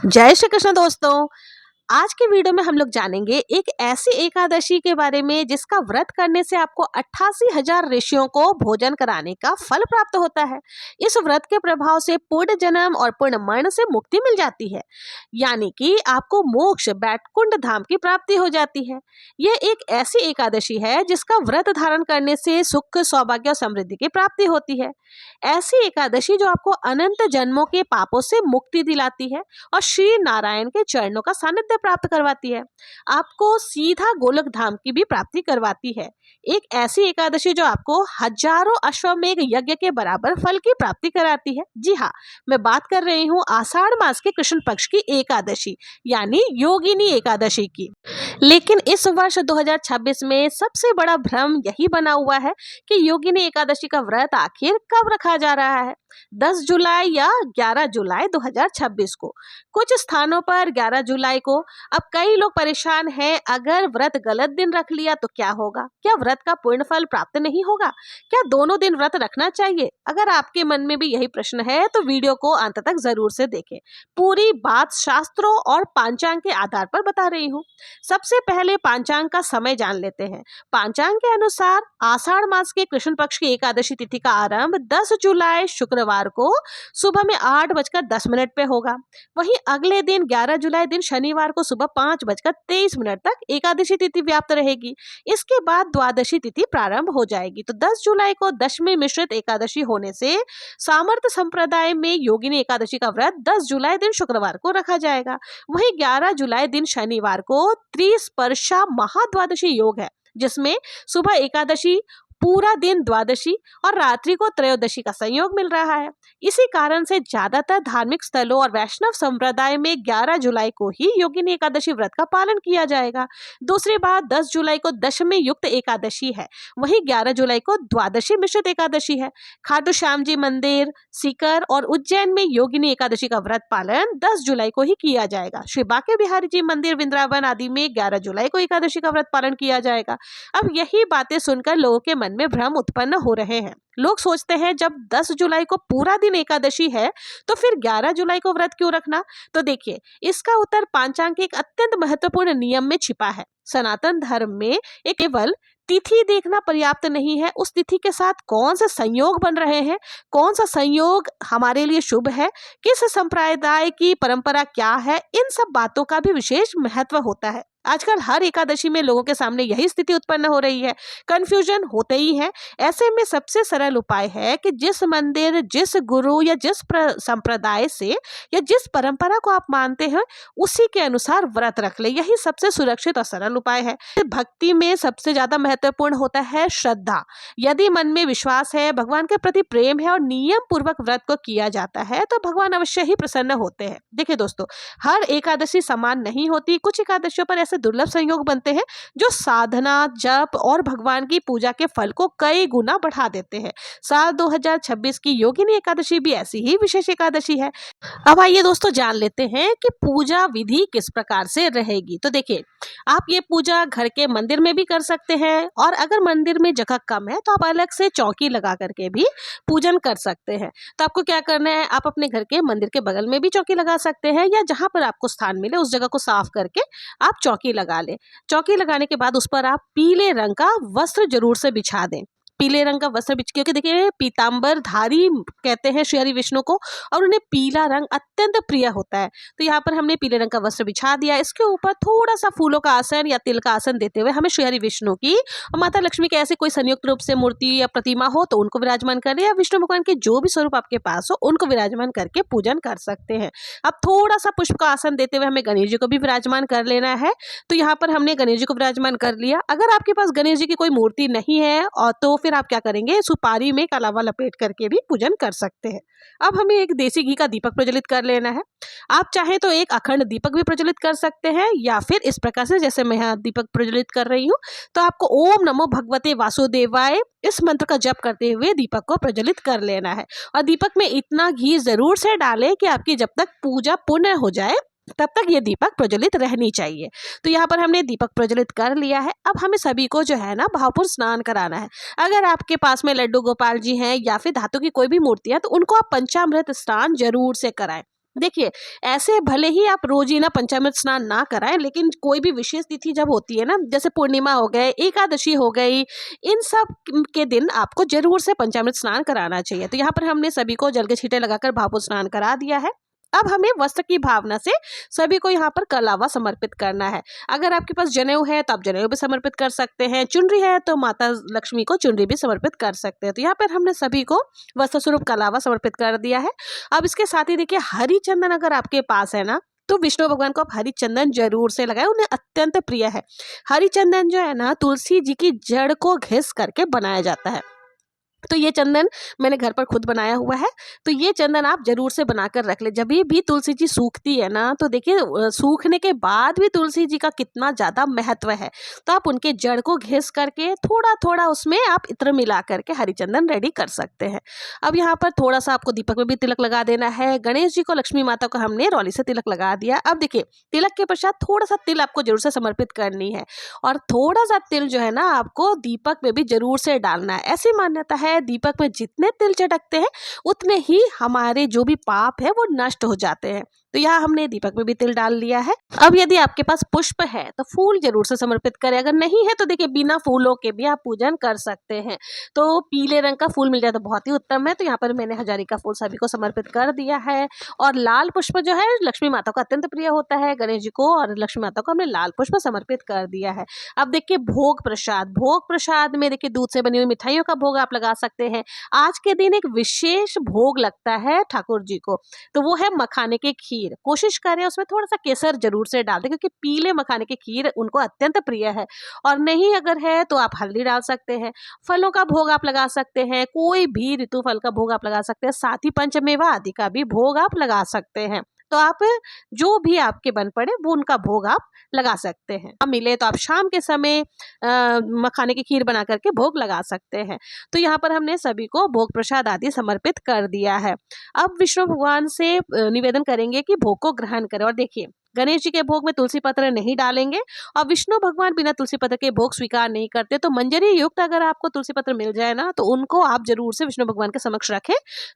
जय श्री कृष्ण दोस्तों। आज के वीडियो में हम लोग जानेंगे एक ऐसी एकादशी के बारे में जिसका व्रत करने से आपको 88,000 ऋषियों को भोजन कराने का फल प्राप्त होता है। इस व्रत के प्रभाव से पूर्ण जन्म और पूर्ण मरण से मुक्ति मिल जाती है, यानी कि आपको मोक्ष बैकुंठ धाम की प्राप्ति हो जाती है। यह एक ऐसी एकादशी है जिसका व्रत धारण करने से सुख, सौभाग्य और समृद्धि की प्राप्ति होती है। ऐसी एकादशी जो आपको अनंत जन्मों के पापों से मुक्ति दिलाती है और श्री नारायण के चरणों का सानिध्य प्राप्त करवाती है। आपको सीधा गोलक धाम की भी प्राप्ति करवाती है। एक ऐसी एकादशी जो आपको हजारों अश्वमेघ यज्ञ के बराबर फल की प्राप्ति कराती है। जी हाँ, मैं बात कर रही हूँ आषाढ़ मास के कृष्ण पक्ष की एकादशी यानी योगिनी एकादशी की। लेकिन इस वर्ष 2026 में सबसे बड़ा भ्रम यही बना हुआ है कि योगिनी एकादशी का व्रत आखिर कब रखा जा रहा है, 10 जुलाई या 11 जुलाई 2026 को। कुछ स्थानों पर 11 जुलाई को। अब कई लोग परेशान हैं, अगर व्रत गलत दिन रख लिया तो क्या होगा? क्या व्रत का पूर्ण फल प्राप्त नहीं होगा? क्या दोनों दिन व्रत रखना चाहिए? अगर आपके मन में भी यही प्रश्न है तो वीडियो को अंत तक जरूर से देखें। पूरी बात शास्त्रों और पांचांग के आधार पर बता रही हूँ। सबसे पहले पांचांग का समय जान लेते हैं। पांचांग के अनुसार आषाढ़ मास के कृष्ण पक्ष की एकादशी तिथि का आरंभ 10 जुलाई शुक्रवार को सुबह में 8:10 पे होगा। वहीं अगले दिन 11 जुलाई दिन शनिवार को सुबह 5:23 तक एकादशी तिथि व्याप्त रहेगी। इसके बाद द्वादशी तिथि प्रारंभ हो जाएगी। तो 10 जुलाई को दशमी मिश्रित एकादशी होने से सामर्थ संप्रदाय में योगिनी एकादशी का व्रत 10 जुलाई दिन शुक्रवार को रखा जाएगा। वहीं 11 जुलाई दिन शनिवार को त्रिस्पर्शा महाद्वादशी योग है, जिसमें सुबह एकादशी, पूरा दिन द्वादशी और रात्रि को त्रयोदशी का संयोग मिल रहा है। इसी कारण से ज्यादातर धार्मिक स्थलों और वैष्णव संप्रदाय में 11 जुलाई को ही योगिनी एकादशी व्रत का पालन किया जाएगा। दूसरी बात, 10 जुलाई को दशमी युक्त एकादशी है, वहीं 11 जुलाई को द्वादशी मिश्रित एकादशी है। खाटू श्याम जी मंदिर, सीकर और उज्जैन में योगिनी एकादशी का व्रत पालन 10 जुलाई को ही किया जाएगा। श्री बांके बिहारी जी मंदिर वृंदावन आदि में 11 जुलाई को एकादशी का व्रत पालन किया जाएगा। अब यही बातें सुनकर लोगों के मन में भ्रम उत्पन्न हो रहे हैं। लोग सोचते हैं जब 10 जुलाई को पूरा दिन एकादशी है तो फिर 11 जुलाई को व्रत क्यों रखना? तो देखिए, इसका उत्तर पांचांग के एक अत्यंत महत्वपूर्ण नियम में छिपा है। सनातन धर्म में एक केवल तिथि देखना पर्याप्त नहीं है, उस तिथि के साथ कौन से संयोग बन रहे हैं, कौन सा संयोग हमारे लिए शुभ है, किस संप्रदाय की परंपरा क्या है, इन सब बातों का भी विशेष महत्व होता है। आजकल हर एकादशी में लोगों के सामने यही स्थिति उत्पन्न हो रही है, कंफ्यूजन होते ही है। ऐसे में सबसे सरल उपाय है कि जिस मंदिर, जिस गुरु या जिस संप्रदाय से या जिस परंपरा को आप मानते हैं उसी के अनुसार व्रत रख ले। यही सबसे सुरक्षित और सरल उपाय है। भक्ति में सबसे ज्यादा महत्वपूर्ण होता है श्रद्धा। यदि मन में विश्वास है, भगवान के प्रति प्रेम है और नियम पूर्वक व्रत को किया जाता है तो भगवान अवश्य ही प्रसन्न होते हैं। देखिए दोस्तों, हर एकादशी समान नहीं होती। कुछ एकादशियों पर ऐसे दुर्लभ संयोग बनते हैं जो साधना, जप और भगवान की पूजा के फल को कई गुना बढ़ा देते हैं। साल 2026 की योगिनी एकादशी भी ऐसी ही विशेष एकादशी है। अब आइए दोस्तों जान लेते हैं कि पूजा विधि किस प्रकार से रहेगी। तो देखिए, आप ये पूजा घर के मंदिर में भी कर सकते हैं और अगर मंदिर में जगह कम है तो आप अलग से चौकी लगा करके भी पूजन कर सकते हैं। तो आपको क्या करना है, आप अपने घर के मंदिर के बगल में भी चौकी लगा सकते हैं या जहां पर आपको स्थान मिले उस जगह को साफ करके आप चौकी लगा लें। चौकी लगाने के बाद उस पर आप पीले रंग का वस्त्र जरूर से बिछा दें। पीले रंग का वस्त्र बिछ, क्योंकि देखिए पीताम्बर धारी कहते हैं श्री हरि विष्णु को और उन्हें पीला रंग अत्यंत प्रिय होता है। तो यहाँ पर हमने पीले रंग का वस्त्र बिछा दिया। इसके ऊपर थोड़ा सा फूलों का आसन या तिल का आसन देते हुए हमें श्री हरि विष्णु की और माता लक्ष्मी के ऐसे कोई संयुक्त रूप से मूर्ति या प्रतिमा हो तो उनको विराजमान करें, या विष्णु भगवान के जो भी स्वरूप आपके पास हो उनको विराजमान करके पूजन कर सकते हैं। अब थोड़ा सा पुष्प का आसन देते हुए हमें गणेश जी को भी विराजमान कर लेना है। तो यहाँ पर हमने गणेश जी को विराजमान कर लिया। अगर आपके पास गणेश जी की कोई मूर्ति नहीं है और तो फिर आप क्या करेंगे, सुपारी में कलावा लपेट करके भी पूजन कर सकते हैं। अब हमें एक देसी घी का दीपक प्रज्वलित कर लेना है। आप चाहे तो एक अखंड दीपक भी प्रज्वलित कर सकते हैं या फिर इस प्रकार से जैसे मैं यहाँ दीपक प्रज्वलित कर रही हूँ। तो आपको ओम नमो भगवते वासुदेवाय इस मंत्र का जप करते हुए दीपक को प्रज्वलित कर लेना है। और दीपक में इतना घी जरूर से डालें कि आपकी जब तक पूजा पूर्ण हो जाए तब तक ये दीपक प्रज्वलित रहनी चाहिए। तो यहाँ पर हमने दीपक प्रज्वलित कर लिया है। अब हमें सभी को जो है ना भावपूर्ण स्नान कराना है। अगर आपके पास में लड्डू गोपाल जी हैं या फिर धातु की कोई भी मूर्ति है तो उनको आप पंचामृत स्नान जरूर से कराएं। देखिए, ऐसे भले ही आप रोज़ाना पंचामृत स्नान ना कराएँ, लेकिन कोई भी विशेष तिथि जब होती है ना, जैसे पूर्णिमा हो गए, एकादशी हो गई, इन सब के दिन आपको ज़रूर से पंचामृत स्नान कराना चाहिए। तो यहाँ पर हमने सभी को जल के छींटे लगाकर भावपूर्ण स्नान करा दिया है। अब हमें वस्त्र की भावना से सभी को यहाँ पर कलावा समर्पित करना है। अगर आपके पास जनेऊ है, तो आप जनेऊ भी समर्पित कर सकते हैं, चुनरी है, तो माता लक्ष्मी को चुनरी भी समर्पित कर सकते हैं। तो यहाँ पर हमने सभी को वस्त्र स्वरूप कलावा समर्पित कर दिया है। अब इसके साथ ही देखिए, हरी चंदन अगर आपके पास है ना, तो विष्णु भगवान को आप हरी चंदन जरूर से लगाएं, उन्हें अत्यंत प्रिय है। हरी चंदन जो है ना, तुलसी जी की जड़ को घिस करके बनाया जाता है। तो ये चंदन मैंने घर पर खुद बनाया हुआ है। तो ये चंदन आप ज़रूर से बनाकर रख लें। जब ये भी तुलसी जी सूखती है ना, तो देखिए सूखने के बाद भी तुलसी जी का कितना ज़्यादा महत्व है। तो आप उनके जड़ को घिस करके थोड़ा-थोड़ा उसमें आप इत्र मिला करके हरी चंदन रेडी कर सकते हैं। अब यहाँ पर थोड़ा-सा आपको दीपक में भी तिलक लगा देना है। गणेश जी को, लक्ष्मी माता को हमने रौली से तिलक लगा दिया। अब देखिए, तिलक के पश्चात थोड़ा-सा तिल आपको ज़रूर से समर्पित करनी है, और थोड़ा-सा तिल जो है ना, आपको दीपक में भी ज़रूर से डालना है। ऐसी मान्यता है, दीपक में जितने तिल चटकते हैं, उतने ही हमारे जो भी पाप है वो नष्ट हो जाते हैं। तो यहाँ हमने दीपक में भी तिल डाल लिया है। अब यदि आपके पास पुष्प है, तो फूल जरूर से समर्पित करें। अगर नहीं है, तो देखिए बिना फूलों के भी आप पूजन कर सकते हैं। तो पीले रंग का फूल मिल जाए तो बहुत ही उत्तम है। तो यहाँ पर मैंने हजारी का फूल सभी को समर्पित कर दिया है। और लाल पुष्प जो है, लक्ष्मी माता को अत्यंत प्रिय होता है। गणेश जी को और लक्ष्मी माता को हमने लाल पुष्प समर्पित कर दिया है। अब देखिए, भोग प्रसाद में देखिए, दूध से बनी हुई मिठाइयों का भोग आप लगा सकते हैं। आज के दिन एक विशेष भोग लगता है ठाकुर जी को, तो वो है मखाने की खीर। कोशिश करें उसमें थोड़ा सा केसर जरूर से डाल दें, क्योंकि पीले मखाने की खीर उनको अत्यंत प्रिय है। और नहीं अगर है, तो आप हल्दी डाल सकते हैं। फलों का भोग आप लगा सकते हैं, कोई भी ऋतु फल का भोग आप लगा सकते हैं। साथ ही पंचमेवा आदि का भी भोग आप लगा सकते हैं। तो आप जो भी आपके बन पड़े, वो उनका भोग आप लगा सकते हैं। मिले तो आप शाम के समय मखाने की खीर बना करके भोग लगा सकते हैं। तो यहाँ पर हमने सभी को भोग प्रसाद आदि समर्पित कर दिया है। अब विष्णु भगवान से निवेदन करेंगे कि भोग को ग्रहण करें। और देखिए, गणेश जी के भोग में तुलसी पत्र नहीं डालेंगे, और विष्णु भगवान बिना तुलसी पत्र के भोग स्वीकार नहीं करते। तो मंजरी युक्त अगर आपको तुलसी पत्र मिल जाए ना, तो उनको आप जरूर से विष्णु भगवान के समक्ष रखें,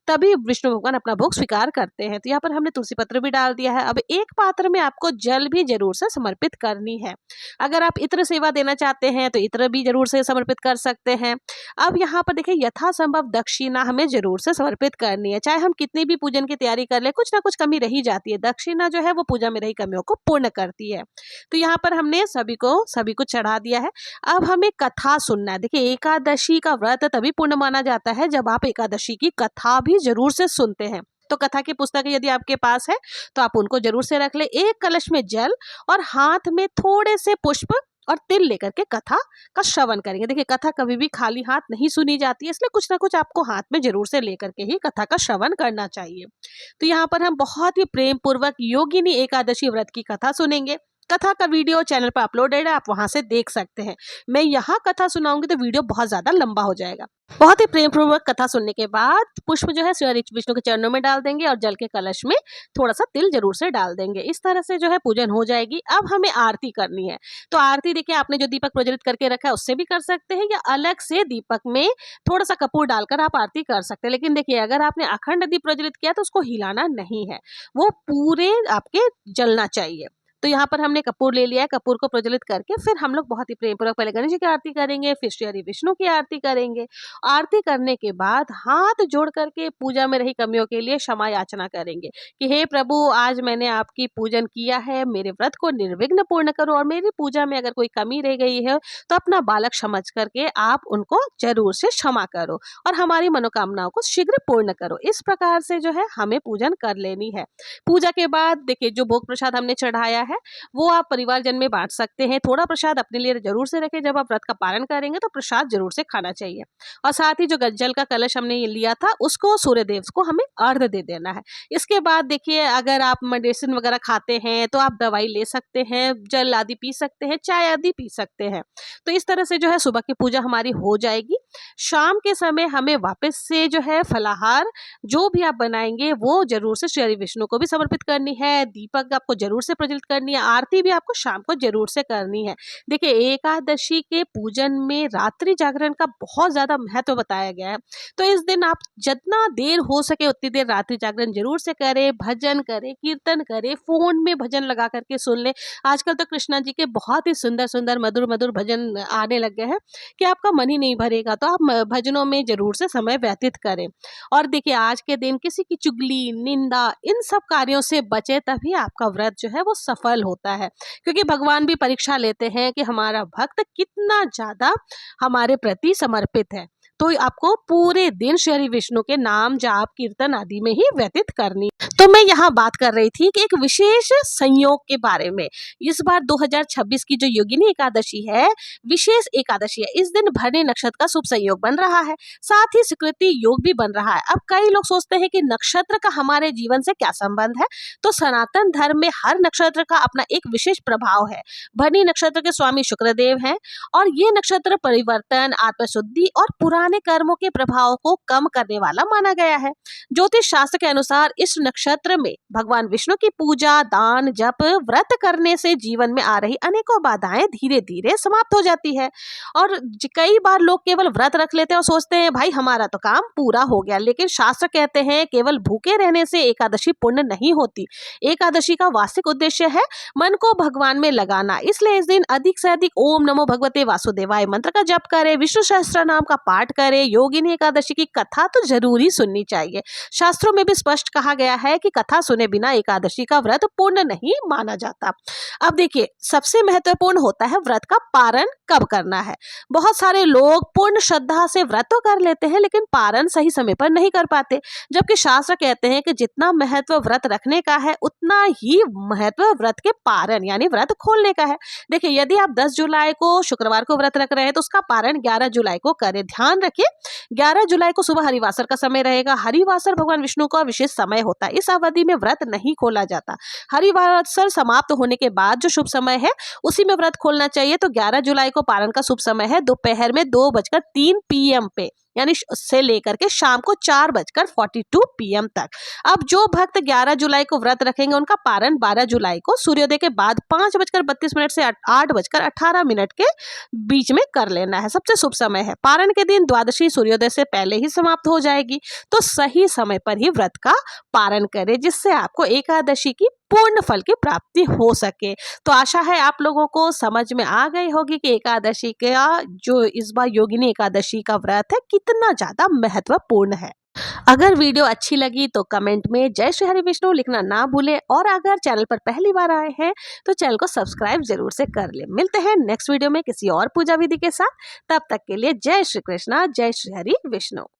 तभी विष्णु भगवान अपना भोग स्वीकार करते हैं। तो यहाँ पर हमने तुलसी पत्र भी डाल दिया है। अब एक पात्र में आपको जल भी जरूर से समर्पित करनी है। अगर आप इत्र सेवा देना चाहते हैं, तो इत्र भी जरूर से समर्पित कर सकते हैं। अब यहाँ पर देखिए, यथासंभव दक्षिणा हमें जरूर से समर्पित करनी है। चाहे हम कितनी भी पूजन की तैयारी कर ले, कुछ ना कुछ कमी रही जाती है। दक्षिणा जो है, वो पूजा में रही कमियों को पूर्ण करती है। तो यहाँ पर हमने सभी को चढ़ा दिया है। अब हमें कथा सुनना है। देखिए, एकादशी का व्रत तभी पूर्ण माना जाता है जब आप एकादशी की कथा भी जरूर से सुनते हैं। तो कथा की पुस्तकें यदि आपके पास है, तो आप उनको जरूर से रख ले। एक कलश में जल और हाथ में थोड़े से पुष्प और तिल लेकर के कथा का श्रवण करेंगे। देखिए, कथा कभी भी खाली हाथ नहीं सुनी जाती है, इसलिए कुछ ना कुछ आपको हाथ में जरूर से लेकर के ही कथा का श्रवण करना चाहिए। तो यहाँ पर हम बहुत ही प्रेम पूर्वक योगिनी एकादशी व्रत की कथा सुनेंगे। कथा का वीडियो चैनल पर अपलोडेड है, आप वहां से देख सकते हैं। मैं यहाँ कथा सुनाऊंगी तो वीडियो बहुत ज्यादा लंबा हो जाएगा। बहुत ही प्रेम पूर्वक कथा सुनने के बाद पुष्प जो है श्री विष्णु के चरणों में डाल देंगे, और जल के कलश में थोड़ा सा तिल जरूर से डाल देंगे। इस तरह से जो है पूजन हो जाएगी। अब हमें आरती करनी है। तो आरती देखिए, आपने जो दीपक प्रज्वलित करके रखा है, उससे भी कर सकते हैं, या अलग से दीपक में थोड़ा सा कपूर डालकर आप आरती कर सकते हैं। लेकिन देखिए, अगर आपने अखंड दीप प्रज्वलित किया, तो उसको हिलाना नहीं है, वो पूरे आपके जलना चाहिए। तो यहाँ पर हमने कपूर ले लिया है। कपूर को प्रज्वलित करके फिर हम लोग बहुत ही प्रेम पूर्वक पहले गणेश जी की आरती करेंगे, फिर श्री हरि विष्णु की आरती करेंगे। आरती करने के बाद हाथ जोड़ करके पूजा में रही कमियों के लिए क्षमा याचना करेंगे कि हे प्रभु, आज मैंने आपकी पूजन किया है, मेरे व्रत को निर्विघ्न पूर्ण करो, और मेरी पूजा में अगर कोई कमी रह गई है, तो अपना बालक समझ करके आप उनको जरूर से क्षमा करो, और हमारी मनोकामनाओं को शीघ्र पूर्ण करो। इस प्रकार से जो है हमें पूजन कर लेनी है। पूजा के बाद देखिए, जो भोग प्रसाद हमने चढ़ाया है, वो आप परिवारजन में बांट सकते हैं। थोड़ा प्रसाद अपने लिए जरूर से रखें। जब आप व्रत का पालन करेंगे, तो प्रसाद जरूर से खाना चाहिए। और साथ ही जो जल का कलश हमने ये लिया था, उसको सूर्य देव को हमें अर्घ्य दे देना है। इसके बाद देखिए, अगर आप मेडिसिन वगैरह खाते हैं, तो आप दवाई ले सकते हैं, जल आदि पी सकते हैं, चाय आदि पी सकते हैं। तो इस तरह से जो है सुबह की पूजा हमारी हो जाएगी। शाम के समय हमें वापस से जो है फलाहार जो भी आप बनाएंगे, वो जरूर से श्री हरि विष्णु को भी समर्पित करनी है। दीपक आपको जरूर से प्रज्वलित करनी है, आरती भी आपको शाम को जरूर से करनी है। देखिए, एकादशी के पूजन में रात्रि जागरण का बहुत ज्यादा महत्व बताया गया है। तो इस दिन आप जितना देर हो सके उतनी देर रात्रि जागरण जरूर से करें, भजन करें, कीर्तन करें, फोन में भजन लगा करके सुन ले। आजकल तो कृष्णा जी के बहुत ही सुंदर सुंदर मधुर मधुर भजन आने लग गए हैं कि आपका मन ही नहीं भरेगा। तो आप भजनों में जरूर से समय व्यतीत करें। और देखिए, आज के दिन किसी की चुगली, निंदा, इन सब कार्यों से बचे, तभी आपका व्रत जो है वो सफल होता है। क्योंकि भगवान भी परीक्षा लेते हैं कि हमारा भक्त कितना ज्यादा हमारे प्रति समर्पित है। तो आपको पूरे दिन श्री हरि विष्णु के नाम, जाप, कीर्तन आदि में ही व्यतीत करनी। तो मैं यहाँ बात कर रही थी कि एक विशेष संयोग के बारे में। इस बार 2026 की जो योगिनी एकादशी है, विशेष एकादशी है। इस दिन भरणी नक्षत्र का शुभ संयोग बन रहा है, साथ ही स्वीकृति योग भी बन रहा है। अब कई लोग सोचते हैं कि नक्षत्र का हमारे जीवन से क्या संबंध है। तो सनातन धर्म में हर नक्षत्र का अपना एक विशेष प्रभाव है। भरणी नक्षत्र के स्वामी शुक्रदेव हैं और ये नक्षत्र परिवर्तन, आत्मशुद्धि और पुराने कर्मों के प्रभाव को कम करने वाला माना गया है। ज्योतिष शास्त्र के अनुसार इस नक्षत्र में भगवान विष्णु की पूजा, दान, जप, व्रत करने से जीवन में आ रही अनेकों बाधाएं धीरे धीरे समाप्त हो जाती है। और कई बार लोग केवल व्रत रख लेते हैं और सोचते हैं भाई हमारा तो काम पूरा हो गया, लेकिन शास्त्र कहते हैं केवल भूखे रहने से एकादशी पूर्ण नहीं होती। एकादशी का वास्तविक उद्देश्य है मन को भगवान में लगाना। इसलिए इस दिन अधिक से अधिक ओम नमो भगवते वासुदेवाय मंत्र का जप करें, विष्णु सहस्त्र नाम का पाठ करें, योगिनी एकादशी की कथा तो जरूर ही सुननी चाहिए। शास्त्रों में भी स्पष्ट कहा गया है कि कथा सुने बिना एकादशी का व्रत पूर्ण नहीं माना जाता। अब देखिए, सबसे महत्वपूर्ण होता है व्रत का पारण कब करना है। बहुत सारे लोग पूर्ण श्रद्धा से व्रत तो कर लेते हैं, लेकिन पारण सही समय पर नहीं कर पाते। जबकि शास्त्र कहते हैं कि जितना महत्व व्रत रखने का है, उतना ही महत्व व्रत के पारण यानी व्रत खोलने का है। देखिए, यदि आप 10 जुलाई को शुक्रवार को व्रत रख रहे हैं तो उसका पारण 11 जुलाई को करें। ध्यान रखिए, 11 जुलाई को सुबह हरिवासर का समय रहेगा। हरिवासर भगवान विष्णु का विशेष समय होता है। इस अवधि में व्रत नहीं खोला जाता। हरिवासर समाप्त होने के बाद जो शुभ समय है उसी में व्रत खोलना चाहिए। तो 11 जुलाई को पारण का शुभ समय है दोपहर में 2:03 PM पे, यानी से लेकर के शाम को 4:42 PM तक। अब जो भक्त 11 जुलाई को व्रत रखेंगे उनका पारण 12 जुलाई को सूर्योदय के बाद 5:32 से 8:18 के बीच में कर लेना है। सबसे शुभ समय है। पारण के दिन द्वादशी सूर्योदय से पहले ही समाप्त हो जाएगी। तो सही समय पर ही व्रत का पारण करें, जिससे आपको एकादशी की पूर्ण फल की प्राप्ति हो सके। तो आशा है आप लोगों को समझ में आ गई होगी कि एकादशी का जो इस बार योगिनी एकादशी का व्रत है कितना ज्यादा महत्वपूर्ण है। अगर वीडियो अच्छी लगी तो कमेंट में जय श्री हरि विष्णु लिखना ना भूलें, और अगर चैनल पर पहली बार आए हैं तो चैनल को सब्सक्राइब जरूर से कर लें। मिलते हैं नेक्स्ट वीडियो में किसी और पूजा विधि के साथ। तब तक के लिए जय श्री कृष्णा, जय श्री हरि विष्णु।